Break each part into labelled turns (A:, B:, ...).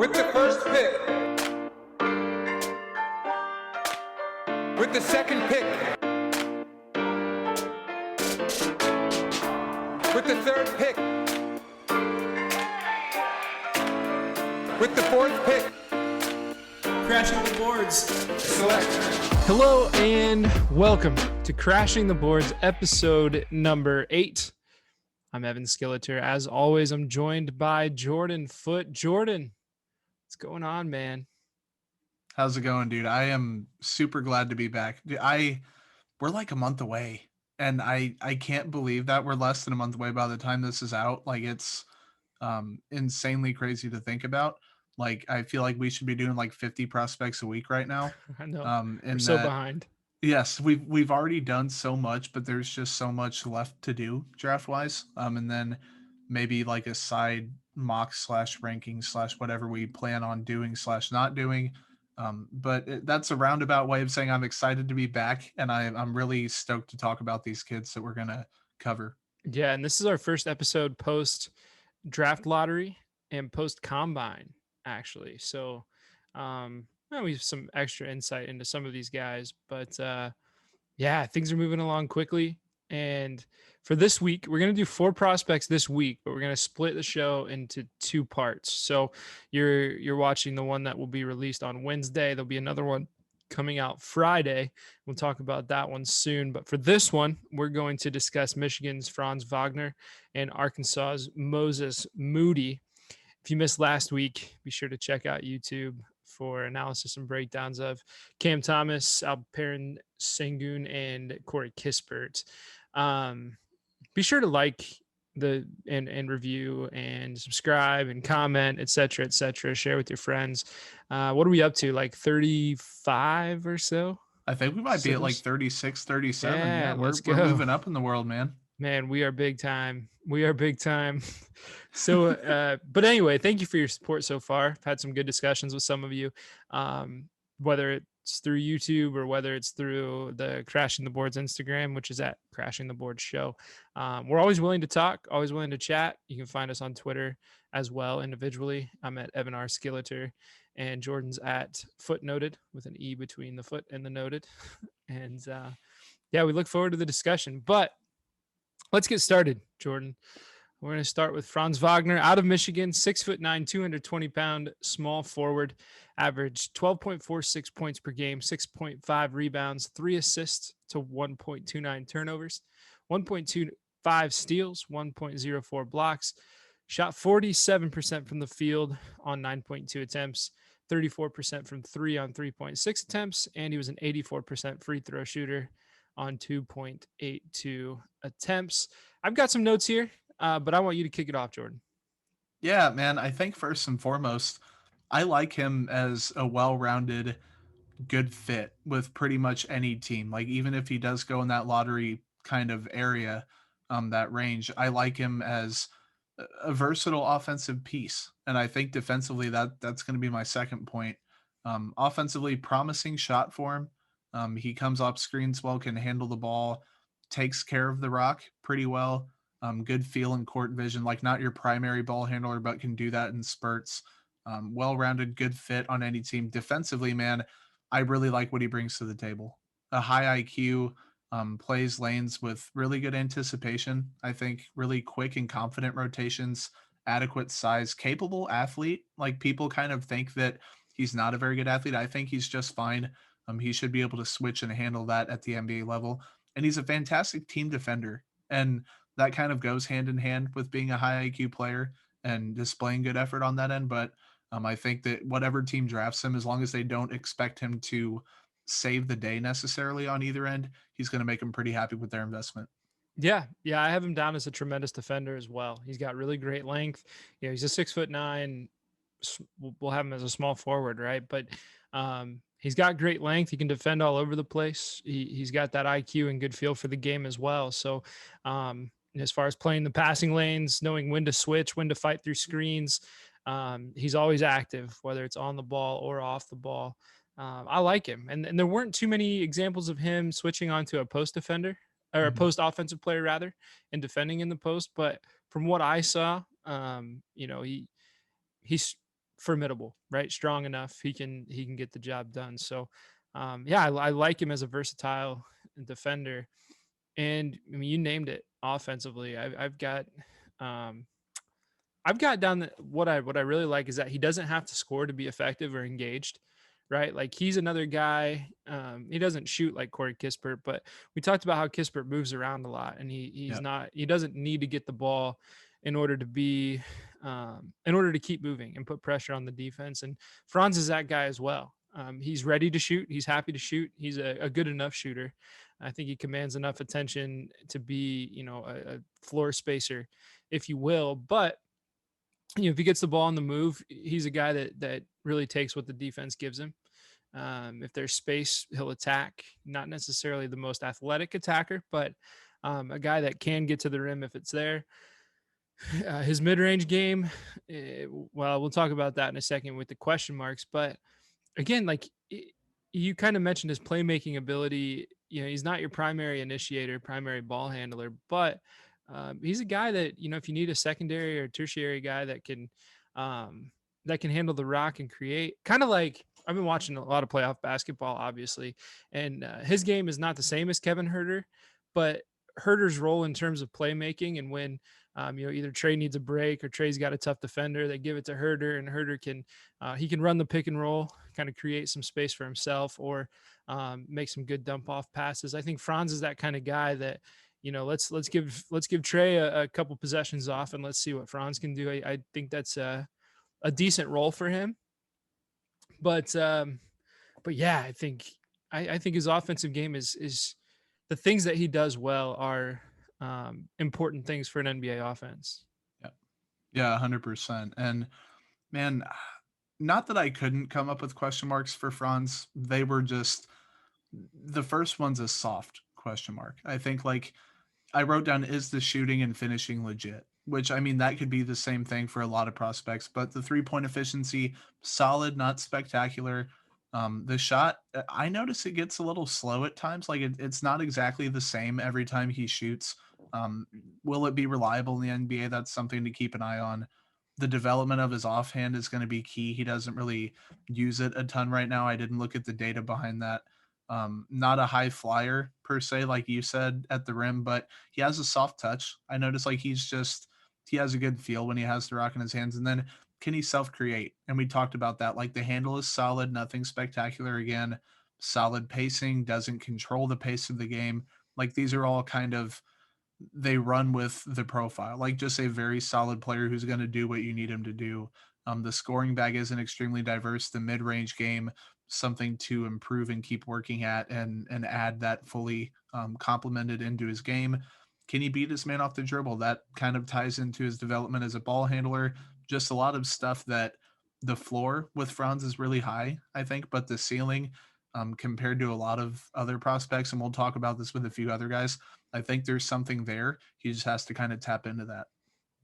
A: With the first pick, with the second pick, with the third pick, with the fourth pick,
B: Crashing the Boards.
A: select.
C: Hello and welcome to Crashing the Boards, episode number 8. I'm Evan Skilliter. As always, I'm joined by Jordan Foote. Jordan, what's going on, man?
D: How's it going, dude? I am super glad to be back. We're like a month away, and I can't believe that we're less than a month away by the time this is out. Like, it's insanely crazy to think about. Like, I feel like we should be doing like 50 prospects a week right now.
C: I know
D: And
C: we're so behind.
D: yes, we've already done so much, but there's just so much left to do draft wise. And then maybe like a side mock / ranking / whatever we plan on doing / not doing. That's a roundabout way of saying I'm excited to be back, and I'm really stoked to talk about these kids that we're gonna cover.
C: Yeah, and this is our first episode post draft lottery and post combine, actually. So we have some extra insight into some of these guys, but yeah, things are moving along quickly. And for this week, we're going to do 4 prospects this week, but we're going to split the show into 2 parts. So you're watching the one that will be released on Wednesday. There'll be another one coming out Friday. We'll talk about that one soon. But for this one, we're going to discuss Michigan's Franz Wagner and Arkansas's Moses Moody. If you missed last week, be sure to check out YouTube for analysis and breakdowns of Cam Thomas, Alperen Sengun, and Corey Kispert. Be sure to like and review and subscribe and comment, etc., etc. Share with your friends. What are we up to? Like 35 or so?
D: I think we might be at like 36, 37.
C: Yeah,
D: we're moving up in the world, man.
C: Man, we are big time. We are big time. So, but anyway, thank you for your support so far. I've had some good discussions with some of you, whether it's through YouTube or whether it's through the Crashing the Boards Instagram, which is at Crashing the Boards Show. We're always willing to talk, always willing to chat. You can find us on Twitter as well individually. I'm at Evan R. Skilliter, and Jordan's at Footnoted with an E between the foot and the noted. And yeah, we look forward to the discussion. But let's get started, Jordan. We're going to start with Franz Wagner out of Michigan, 6'9", 220-pound small forward, averaged 12.46 points per game, 6.5 rebounds, 3 assists to 1.29 turnovers, 1.25 steals, 1.04 blocks, shot 47% from the field on 9.2 attempts, 34% from 3 on 3.6 attempts, and he was an 84% free throw shooter on 2.82 attempts. I've got some notes here, but I want you to kick it off, Jordan.
D: Yeah, man. I think first and foremost, I like him as a well-rounded, good fit with pretty much any team. Like, even if he does go in that lottery kind of area, that range, I like him as a versatile offensive piece. And I think defensively that's going to be my second point. Offensively, promising shot for him. He comes off screens well, can handle the ball, takes care of the rock pretty well. Good feel and court vision, like not your primary ball handler, but can do that in spurts. Well-rounded, good fit on any team. Defensively, man, I really like what he brings to the table. A high IQ, plays lanes with really good anticipation. I think really quick and confident rotations, adequate size, capable athlete. Like, people kind of think that he's not a very good athlete. I think he's just fine. He should be able to switch and handle that at the NBA level. And he's a fantastic team defender. And that kind of goes hand in hand with being a high IQ player and displaying good effort on that end. But I think that whatever team drafts him, as long as they don't expect him to save the day necessarily on either end, he's going to make them pretty happy with their investment.
C: Yeah, I have him down as a tremendous defender as well. He's got really great length. He's a 6'9". We'll have him as a small forward, right? But he's got great length. He can defend all over the place. He's got that IQ and good feel for the game as well. So as far as playing the passing lanes, knowing when to switch, when to fight through screens, he's always active, whether it's on the ball or off the ball. I like him. And there weren't too many examples of him switching onto a post defender or a post offensive player rather, and defending in the post. But from what I saw, he's formidable, right? Strong enough. He can get the job done. So yeah, I like him as a versatile defender. And I mean, you named it offensively. Um, I've got down what I really like is that he doesn't have to score to be effective or engaged, right? Like he's another guy. He doesn't shoot like Corey Kispert, but we talked about how Kispert moves around a lot, and
D: Yeah.
C: he doesn't need to get the ball in order to be in order to keep moving and put pressure on the defense. And Franz is that guy as well. He's ready to shoot. He's happy to shoot. He's a good enough shooter. I think he commands enough attention to be, a floor spacer, if you will. But if he gets the ball on the move, he's a guy that really takes what the defense gives him. If there's space, he'll attack. Not necessarily the most athletic attacker, but a guy that can get to the rim if it's there. His mid-range game, well, we'll talk about that in a second with the question marks. But again, like you kind of mentioned his playmaking ability. He's not your primary initiator, primary ball handler, but he's a guy that, if you need a secondary or tertiary guy that can handle the rock and create, kind of like I've been watching a lot of playoff basketball, obviously, and his game is not the same as Kevin Huerter, but Herter's role in terms of playmaking, and when either Trey needs a break or Trey's got a tough defender, they give it to Huerter, and Huerter can run the pick and roll, kind of create some space for himself, or make some good dump off passes. I think Franz is that kind of guy that, let's give Trey a couple possessions off and let's see what Franz can do. I think that's a decent role for him. But yeah, I think his offensive game is the things that he does well are important things for an NBA offense.
D: Yeah, 100%. And man, not that I couldn't come up with question marks for Franz. They were just, the first one's a soft question mark. I think, like, I wrote down, is the shooting and finishing legit? Which, I mean, that could be the same thing for a lot of prospects, but the 3-point efficiency, solid, not spectacular. The shot, I notice it gets a little slow at times. Like it's not exactly the same every time he shoots. Will it be reliable in the NBA? That's something to keep an eye on. The development of his offhand is going to be key. He doesn't really use it a ton right now. I didn't look at the data behind that. Not a high flyer per se, like you said, at the rim, but he has a soft touch. I notice like he has a good feel when he has the rock in his hands. And then can he self-create? And we talked about that. Like the handle is solid, nothing spectacular. Again, solid pacing, doesn't control the pace of the game. Like these are all kind of, they run with the profile, like just a very solid player who's going to do what you need him to do. The scoring bag isn't extremely diverse. The mid-range game, something to improve and keep working at, and add that fully complemented into his game. Can he beat his man off the dribble? That kind of ties into his development as a ball handler. Just a lot of stuff that the floor with Franz is really high, I think, but the ceiling compared to a lot of other prospects, and we'll talk about this with a few other guys, I think there's something there. He just has to kind of tap into that.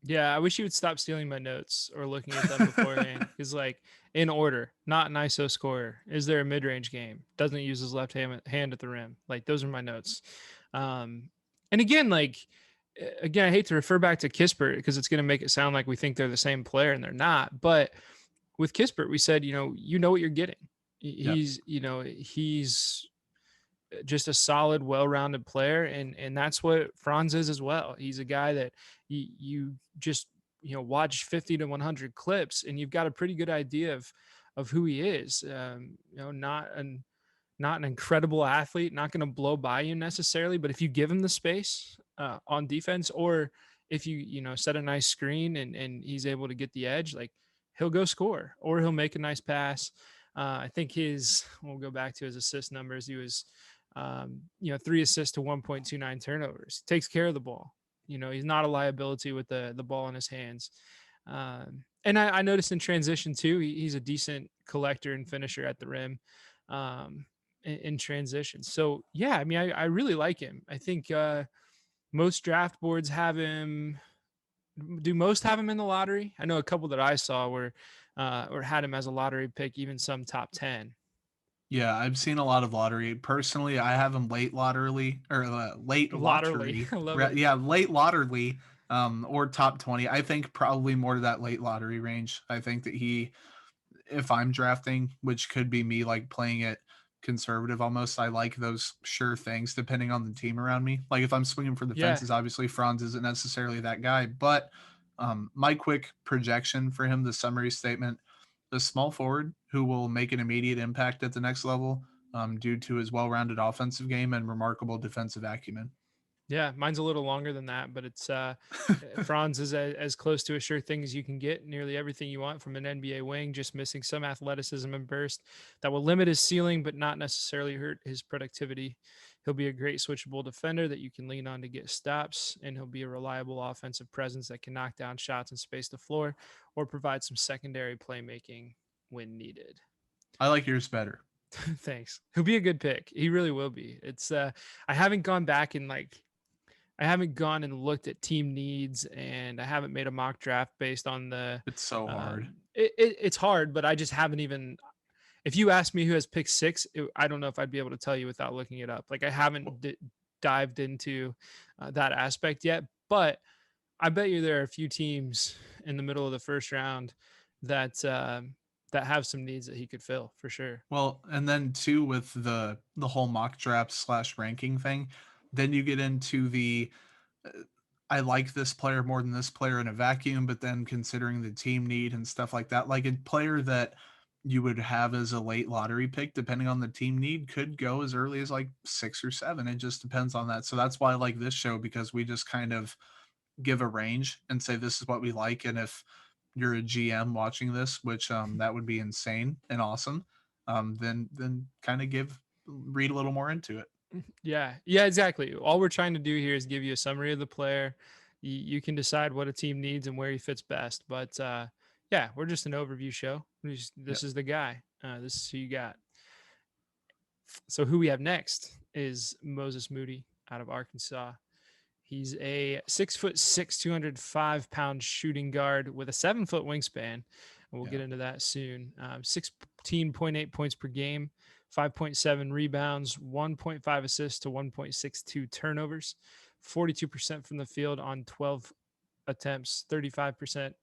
C: Yeah, I wish you would stop stealing my notes or looking at them beforehand. Because, like, in order, not an ISO scorer. Is there a mid-range game? Doesn't use his left hand at the rim. Like, those are my notes. And again, I hate to refer back to Kispert because it's going to make it sound like we think they're the same player, and they're not. But with Kispert, we said, you know what you're getting. He's just a solid, well-rounded player, and that's what Franz is as well. He's a guy that you just watch 50 to 100 clips, and you've got a pretty good idea of who he is. Not an incredible athlete, not going to blow by you necessarily, but if you give him the space on defense, or if you set a nice screen and he's able to get the edge, like he'll go score or he'll make a nice pass. I think we'll go back to his assist numbers. He was 3 assists to 1.29 turnovers. He takes care of the ball. He's not a liability with the ball in his hands. And I noticed in transition too, he's a decent collector and finisher at the rim in transition. So yeah, I mean, I really like him. I think most draft boards have him. Do most have him in the lottery? I know a couple that I saw were or had him as a lottery pick, even some top 10.
D: Yeah, I've seen a lot of lottery. Personally, I have him late lottery or late lottery.
C: I love it.
D: Yeah, late lottery or top 20. I think probably more to that late lottery range. I think that he if I'm drafting, which could be me like playing it conservative almost, I like those sure things depending on the team around me. Like if I'm swinging for the
C: Yeah.
D: fences, obviously Franz isn't necessarily that guy, but my quick projection for him, the summary statement, the small forward who will make an immediate impact at the next level due to his well-rounded offensive game and remarkable defensive acumen.
C: Yeah, mine's a little longer than that, but it's Franz is as close to a sure thing as you can get. Nearly everything you want from an NBA wing, just missing some athleticism and burst that will limit his ceiling, but not necessarily hurt his productivity. He'll be a great switchable defender that you can lean on to get stops, and he'll be a reliable offensive presence that can knock down shots and space the floor, or provide some secondary playmaking when needed.
D: I like yours better.
C: Thanks. He'll be a good pick. He really will be. It's I haven't gone back and I haven't gone and looked at team needs, and I haven't made a mock draft based on the.
D: It's so hard.
C: It's hard, but I just haven't even. If you ask me who has pick 6, I don't know if I'd be able to tell you without looking it up. Like I haven't dived into that aspect yet, but I bet you there are a few teams in the middle of the first round that that have some needs that he could fill for sure.
D: Well, and then too with the whole mock draft slash ranking thing, then you get into the uh, I like this player more than this player in a vacuum, but then considering the team need and stuff like that, like a player that you would have as a late lottery pick, depending on the team need, could go as early as like 6 or 7. It just depends on that. So that's why I like this show, because we just kind of give a range and say this is what we like. And if you're a GM watching this, which that would be insane and awesome, then kind of read a little more into it.
C: Yeah, exactly. All we're trying to do here is give you a summary of the player. You can decide what a team needs and where he fits best. But yeah, we're just an overview show.
D: Yep.
C: This is the guy. This is who you got. So who we have next is Moses Moody out of Arkansas. He's a 6'6", 205-pound shooting guard with a 7-foot wingspan. And we'll get into that soon. 16.8 points per game, 5.7 rebounds, 1.5 assists to 1.62 turnovers, 42% from the field on 12 attempts, 35%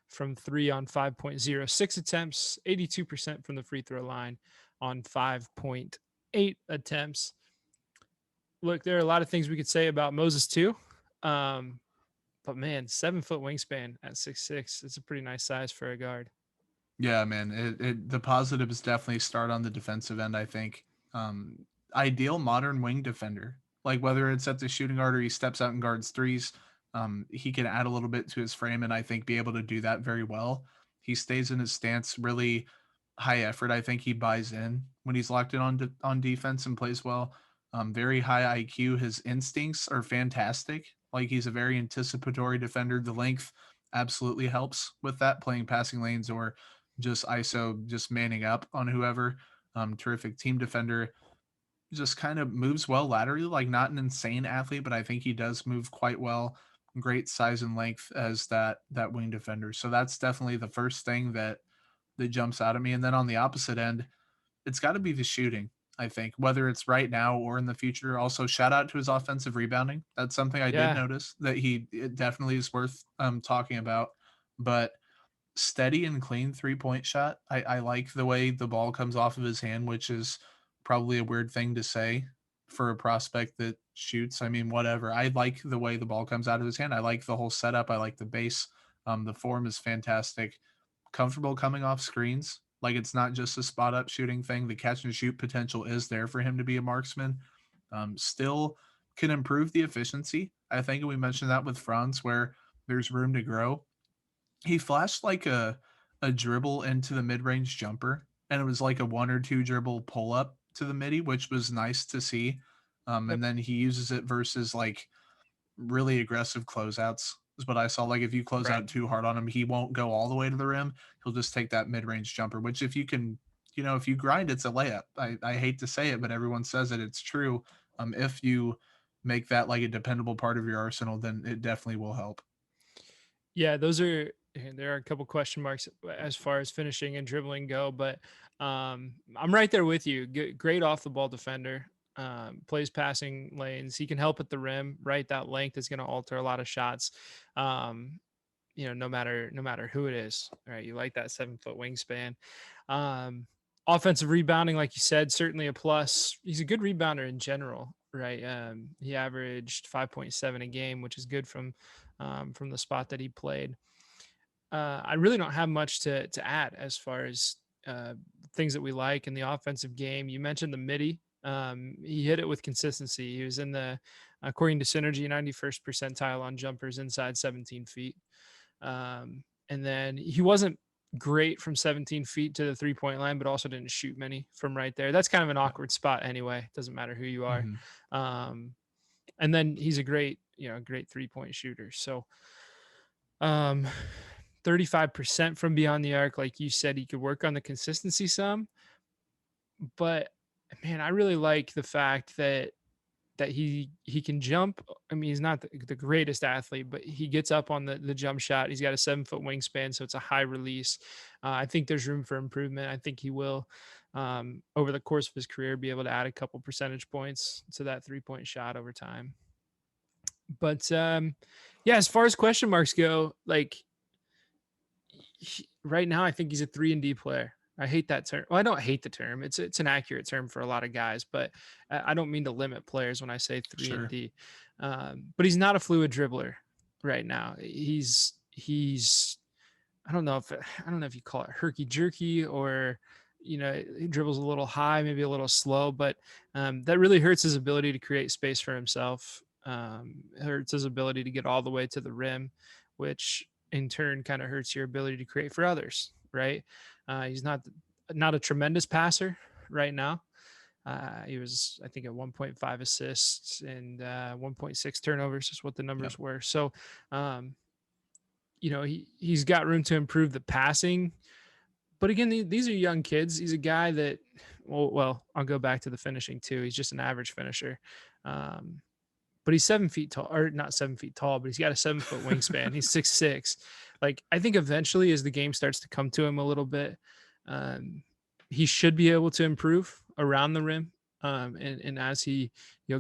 C: from 3 on 5.06 attempts, 82% from the free throw line on 5.8 attempts. Look, there are a lot of things we could say about Moses too. But man, 7-foot wingspan at 6'6", it's a pretty nice size for a guard.
D: Yeah, man. The positives definitely start on the defensive end, I think. Ideal modern wing defender. Like whether it's at the shooting guard or he steps out and guards threes, he can add a little bit to his frame and I think be able to do that very well. He stays in his stance, really high effort. I think he buys in when he's locked in on defense and plays well. Very high IQ. His instincts are fantastic. Like he's a very anticipatory defender. The length absolutely helps with that, playing passing lanes or just ISO, just manning up on whoever. Terrific team defender. Just kind of moves well laterally, like not an insane athlete, but I think he does move quite well. Great size and length as that wing defender. So that's definitely the first thing that jumps out at me. And then on the opposite end, it's got to be the shooting. I think whether it's right now or in the future. Also, shout out to his offensive rebounding. That's something I did
C: Yeah,
D: notice that it definitely is worth talking about. But steady and clean 3-point shot. I like the way the ball comes off of his hand, which is probably a weird thing to say for a prospect that shoots. I mean, whatever. I like the way the ball comes out of his hand. I like the whole setup. I like the base. The form is fantastic. Comfortable coming off screens. Like it's not just a spot up shooting thing. The catch and shoot potential is there for him to be a marksman. Still can improve the efficiency. I think we mentioned that with Franz, where there's room to grow. He flashed like a dribble into the mid-range jumper, and it was like a 1 or 2 dribble pull up to the midi, which was nice to see.
C: yep,
D: And then he uses it versus like really aggressive closeouts is what I saw. Like if you close
C: right.
D: out too hard on him, he won't go all the way to the rim. He'll just take that mid-range jumper, which if you can, if you grind, it's a layup. I hate to say it, but everyone says it. It's true. If you make that like a dependable part of your arsenal, then it definitely will help.
C: Yeah, there are a couple question marks as far as finishing and dribbling go, but I'm right there with you. Great off the ball defender. Plays passing lanes. He can help at the rim. Right, that length is going to alter a lot of shots. Um, no matter who it is, right? You like that 7-foot wingspan. Um, Offensive rebounding, like you said, certainly a plus. He's a good rebounder in general, right? He averaged 5.7 a game, which is good from the spot that he played. I really don't have much to add as far as uh, things that we like in the offensive game. You mentioned the midi. He hit it with consistency. He was in the, according to Synergy, 91st percentile on jumpers inside 17 feet. And then he wasn't great from 17 feet to the 3-point line, but also didn't shoot many from right there. That's kind of an awkward spot anyway. Doesn't matter who you are.
D: Mm-hmm.
C: Um, and then he's a great 3-point shooter. So, um, 35% from beyond the arc, like you said, he could work on the consistency some. But man, I really like the fact that he can jump. I mean, he's not the greatest athlete, but he gets up on the jump shot. He's got a 7-foot wingspan, so it's a high release. I think there's room for improvement. I think he will, over the course of his career, be able to add a couple percentage points to that 3-point shot over time. But yeah, as far as question marks go, like right now, I think he's a 3-and-D player. I hate that term. Well, I don't hate the term. It's an accurate term for a lot of guys, but I don't mean to limit players when I say 3 and
D: Sure.
C: D. But he's not a fluid dribbler right now. He's I don't know if you call it herky jerky or he dribbles a little high, maybe a little slow, but that really hurts his ability to create space for himself. Hurts his ability to get all the way to the rim, which in turn kind of hurts your ability to create for others, right? He's not a tremendous passer right now. He was, I think, at 1.5 assists and 1.6 turnovers is what the
D: Yep.
C: numbers were. So, he's got room to improve the passing. But again, these are young kids. He's a guy that, well, I'll go back to the finishing too. He's just an average finisher. But he's 7 feet tall, or not 7 feet tall, but he's got a 7-foot wingspan. He's 6'6". Like, I think eventually as the game starts to come to him a little bit, he should be able to improve around the rim. And as he,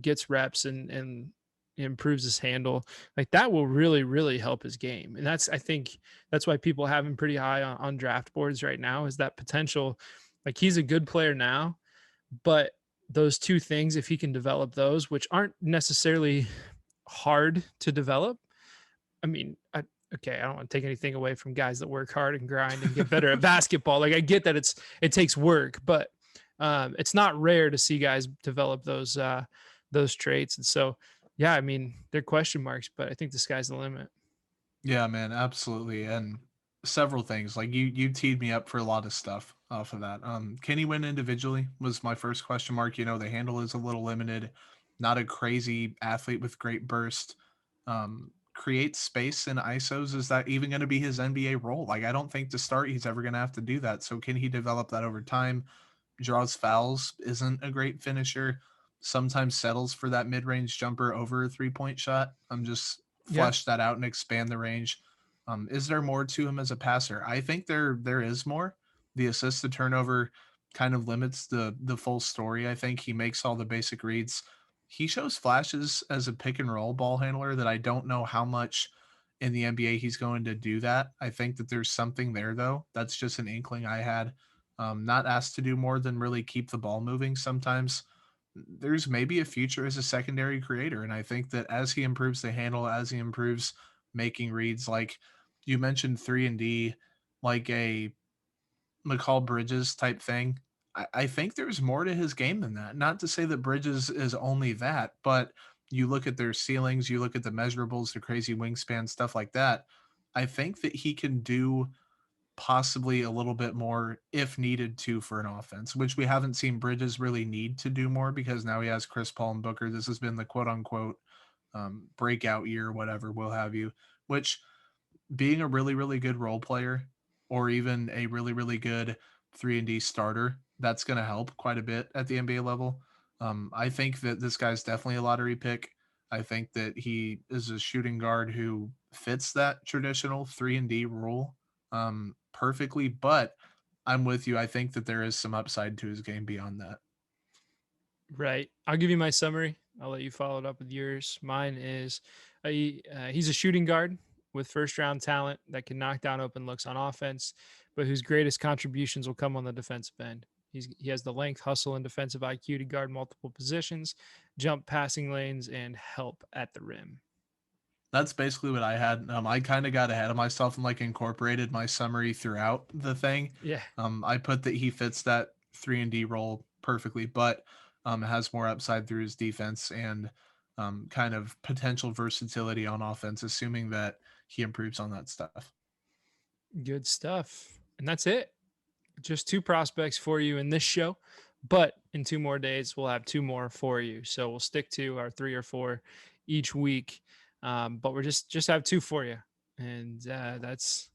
C: gets reps and improves his handle, like that will really, really help his game. And I think that's why people have him pretty high on draft boards right now, is that potential. Like, he's a good player now, but those two things, if he can develop those, which aren't necessarily hard to develop. I mean, I don't want to take anything away from guys that work hard and grind and get better at basketball. Like, I get that it takes work, but it's not rare to see guys develop those traits. And so, yeah, I mean, they're question marks, but I think the sky's the limit.
D: Yeah, man, absolutely. And several things. Like you teed me up for a lot of stuff off of that. Can he win individually was my first question mark. The handle is a little limited, not a crazy athlete with great burst. Create space in ISOs. Is that even going to be his NBA role? Like, I don't think to start he's ever going to have to do that. So can he develop that over time? Draws fouls, isn't a great finisher. Sometimes settles for that mid-range jumper over a 3-point shot. I'm just
C: Yeah.
D: flesh that out and expand the range. Is there more to him as a passer? I think there is more. The assist to turnover kind of limits the full story. I think he makes all the basic reads. He shows flashes as a pick and roll ball handler that I don't know how much in the NBA he's going to do that. I think that there's something there though. That's just an inkling I had. Not asked to do more than really keep the ball moving sometimes. There's maybe a future as a secondary creator. And I think that as he improves the handle, as he improves making reads, like you mentioned 3-and-D, like a McCall Bridges type thing. I think there's more to his game than that. Not to say that Bridges is only that, but you look at their ceilings, you look at the measurables, the crazy wingspan, stuff like that. I think that he can do possibly a little bit more if needed to for an offense, which we haven't seen Bridges really need to do more because now he has Chris Paul and Booker. This has been the quote unquote breakout year, whatever we'll have you, which being a really, really good role player or even a really, really good 3-and-D starter, that's going to help quite a bit at the NBA level. I think that this guy's definitely a lottery pick. I think that he is a shooting guard who fits that traditional 3-and-D rule perfectly, but I'm with you. I think that there is some upside to his game beyond that.
C: Right. I'll give you my summary. I'll let you follow it up with yours. Mine is he's a shooting guard. with first-round talent that can knock down open looks on offense, but whose greatest contributions will come on the defensive end. He has the length, hustle, and defensive IQ to guard multiple positions, jump passing lanes, and help at the rim.
D: That's basically what I had. I kind of got ahead of myself and like incorporated my summary throughout the thing.
C: Yeah.
D: I put that he fits that 3-and-D role perfectly, but has more upside through his defense and kind of potential versatility on offense, assuming that he improves on that stuff.
C: Good stuff. And that's it. Just 2 prospects for you in this show, but in 2 more days, we'll have 2 more for you. So we'll stick to our 3 or 4 each week. But we're just have 2 for you. And that's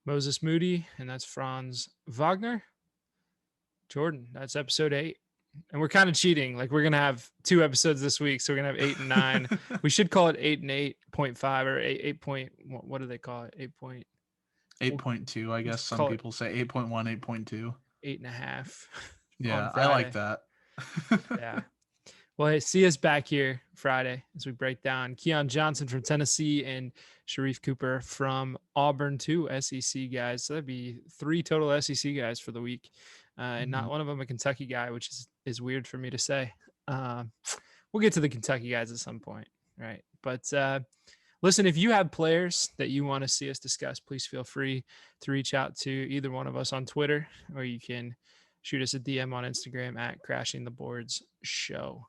C: Moses Moody and that's Franz Wagner. Jordan, that's episode 8. And we're kind of cheating. Like we're going to have 2 episodes this week. So we're going to have 8 and 9. We should call it 8 and 8.5 or 8 point. What do they call it?
D: 8.2, I guess some people say 8.1, 8.2.
C: 8.5.
D: Yeah, I like that.
C: Yeah. Well, hey, see us back here Friday as we break down Keon Johnson from Tennessee and Sharif Cooper from Auburn, 2 SEC guys. So that'd be 3 total SEC guys for the week. And not one of them a Kentucky guy, which is weird for me to say. We'll get to the Kentucky guys at some point, right? But listen, if you have players that you want to see us discuss, please feel free to reach out to either one of us on Twitter, or you can shoot us a DM on Instagram at Crashing the Boards Show.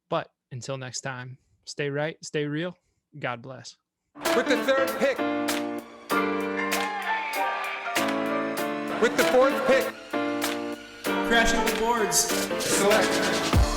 C: But until next time, stay right, stay real. God bless.
A: With the 3rd pick. With the 4th pick.
B: Crashing the boards.
A: Select.